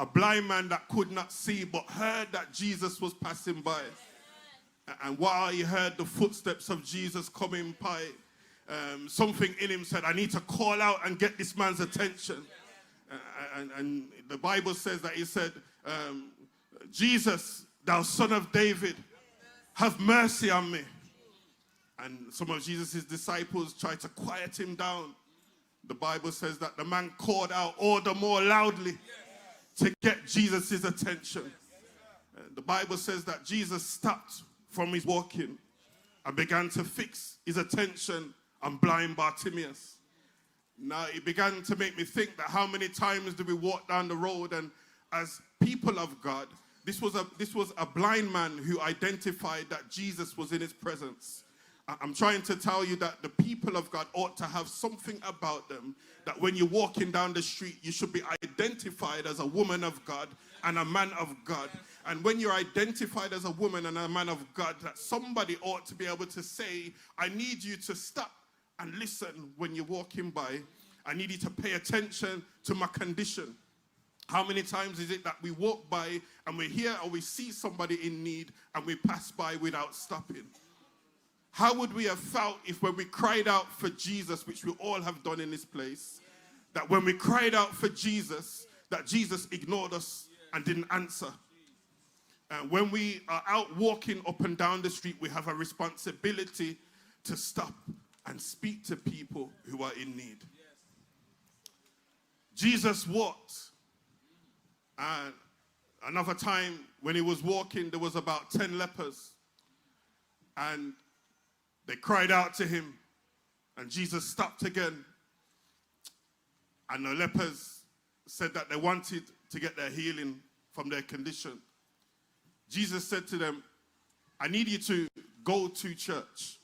a blind man that could not see but heard that Jesus was passing by. And while he heard the footsteps of Jesus coming by, something in him said, I need to call out and get this man's attention. And the Bible says that he said, Jesus, thou son of David, have mercy on me. And some of Jesus' disciples tried to quiet him down. The Bible says that the man called out all the more loudly to get Jesus' attention. The Bible says that Jesus stopped from his walking and began to fix his attention on blind Bartimaeus. Now, it began to make me think that how many times do we walk down the road, and as people of God, this was a blind man who identified that Jesus was in his presence. I'm trying to tell you that the people of God ought to have something about them that when you're walking down the street, you should be identified as a woman of God and a man of God. And when you're identified as a woman and a man of God, that somebody ought to be able to say, I need you to stop and listen when you're walking by. I need you to pay attention to my condition. How many times is it that we walk by and we hear or we see somebody in need and we pass by without stopping? How would we have felt if when we cried out for Jesus, which we all have done in this place, that when we cried out for Jesus, that Jesus ignored us and didn't answer? And when we are out walking up and down the street, we have a responsibility to stop and speak to people who are in need. Jesus walked. And another time when he was walking, there was about 10 lepers. And they cried out to him. And Jesus stopped again. And the lepers said that they wanted to get their healing from their condition. Jesus said to them, I need you to go to church.